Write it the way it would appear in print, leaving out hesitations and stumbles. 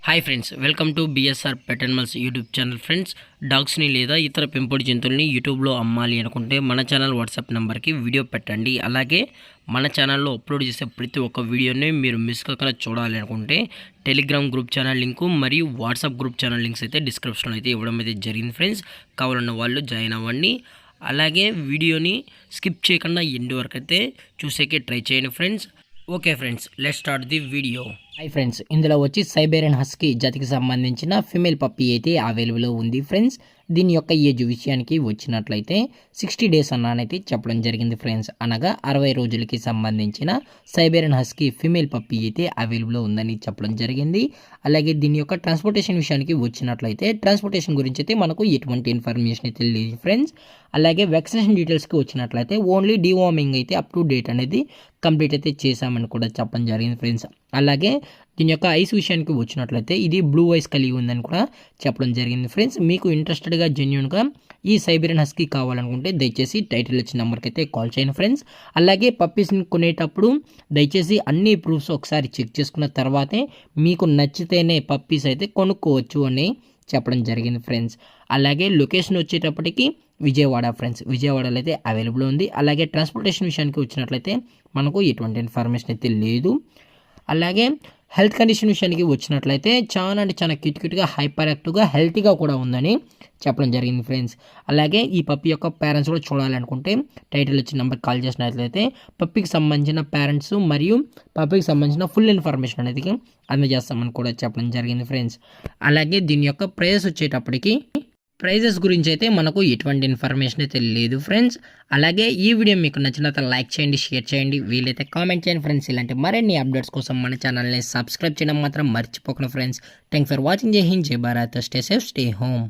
Hi friends, welcome to BSR pet animals YouTube channel. Friends, డాగ్స్ని లేదా ఇతర పెంపుడు జంతువుల్ని యూట్యూబ్లో అమ్మాలి అనుకుంటే మన ఛానల్ వాట్సాప్ నెంబర్కి వీడియో పెట్టండి. అలాగే మన ఛానల్లో అప్లోడ్ చేసే ప్రతి ఒక్క వీడియోని మీరు మిస్ కాకుండా చూడాలి అనుకుంటే టెలిగ్రామ్ గ్రూప్ ఛానల్ లింకు మరియు వాట్సాప్ గ్రూప్ ఛానల్ లింక్స్ అయితే డిస్క్రిప్షన్లో అయితే ఇవ్వడం అయితే జరిగింది. ఫ్రెండ్స్, కావాలన్న వాళ్ళు జాయిన్ అవ్వండి. అలాగే వీడియోని స్కిప్ చేయకుండా ఎండ్ వరకు అయితే చూసేకే ట్రై చేయండి friends. Okay friends, let's start the video. Hi friends, ఇందులో వచ్చి సైబేరియన్ హస్కీ జాతికి సంబంధించిన ఫిమేల్ పప్పీ అయితే అవైలబుల్లో ఉంది ఫ్రెండ్స్. దీని యొక్క ఏజ్ విషయానికి వచ్చినట్లయితే 60 డేస్ అన్నానైతే చెప్పడం జరిగింది ఫ్రెండ్స్. అనగా 60 రోజులకి సంబంధించిన సైబేరియన్ హస్కీ ఫిమేల్ పప్పీ అయితే అవైలబుల్లో ఉందని చెప్పడం జరిగింది. అలాగే దీని యొక్క ట్రాన్స్పోర్టేషన్ విషయానికి వచ్చినట్లయితే ట్రాన్స్పోర్టేషన్ గురించి అయితే మనకు ఎటువంటి ఇన్ఫర్మేషన్ అయితే లేదు ఫ్రెండ్స్. అలాగే వ్యాక్సినేషన్ డీటెయిల్స్కి వచ్చినట్లయితే ఓన్లీ డివార్మింగ్ అయితే అప్ టు డేట్ అనేది కంప్లీట్ అయితే చేశామని కూడా చెప్పడం జరిగింది ఫ్రెండ్స్. అలాగే దీని యొక్క ఐస్ విషయానికి వచ్చినట్లయితే ఇది బ్లూ ఐస్ కలిగి ఉందని కూడా చెప్పడం జరిగింది ఫ్రెండ్స్. మీకు ఇంట్రెస్టెడ్గా జెన్యూన్గా ఈ సైబేరియన్ హస్కీ కావాలనుకుంటే దయచేసి టైటిల్ వచ్చిన నెంబర్కి అయితే కాల్ చేయండి ఫ్రెండ్స్. అలాగే పప్పీస్ని కొనేటప్పుడు దయచేసి అన్ని ప్రూఫ్స్ ఒకసారి చెక్ చేసుకున్న తర్వాతే మీకు నచ్చితేనే పప్పీస్ అయితే కొనుక్కోవచ్చు అని చెప్పడం జరిగింది ఫ్రెండ్స్. అలాగే లొకేషన్ వచ్చేటప్పటికి విజయవాడ ఫ్రెండ్స్, విజయవాడలో అయితే అవైలబుల్ ఉంది. అలాగే ట్రాన్స్పోర్టేషన్ విషయానికి వచ్చినట్లయితే మనకు ఎటువంటి ఇన్ఫర్మేషన్ అయితే లేదు. అలాగే హెల్త్ కండిషన్ విషయానికి వచ్చినట్లయితే చాలా అంటే చాలా క్యూట్గా హైపర్ యాక్టివ్గా హెల్తీగా కూడా ఉందని చెప్పడం జరిగింది ఫ్రెండ్స్. అలాగే ఈ పప్పి యొక్క పేరెంట్స్ కూడా చూడాలనుకుంటే టైటిల్ వచ్చిన నెంబర్కి కాల్ చేసినట్లయితే పప్పికి సంబంధించిన పేరెంట్స్ మరియు పప్పికి సంబంధించిన ఫుల్ ఇన్ఫర్మేషన్ అనేది అందజేస్తామని కూడా చెప్పడం జరిగింది ఫ్రెండ్స్. అలాగే దీని యొక్క ప్రైస్ వచ్చేటప్పటికి ప్రైజెస్ గురించి అయితే మనకు ఎటువంటి ఇన్ఫర్మేషన్ అయితే లేదు ఫ్రెండ్స్. అలాగే ఈ వీడియో మీకు నచ్చినంత లైక్ చేయండి, షేర్ చేయండి, వీలైతే కామెంట్ చేయండి ఫ్రెండ్స్. ఇలాంటి మరిన్ని అప్డేట్స్ కోసం మన ఛానల్ని సబ్స్క్రైబ్ చేయడం మాత్రం మర్చిపోకండి ఫ్రెండ్స్. Thanks for watching. జై హింద్, జై Bharat, stay safe, stay home.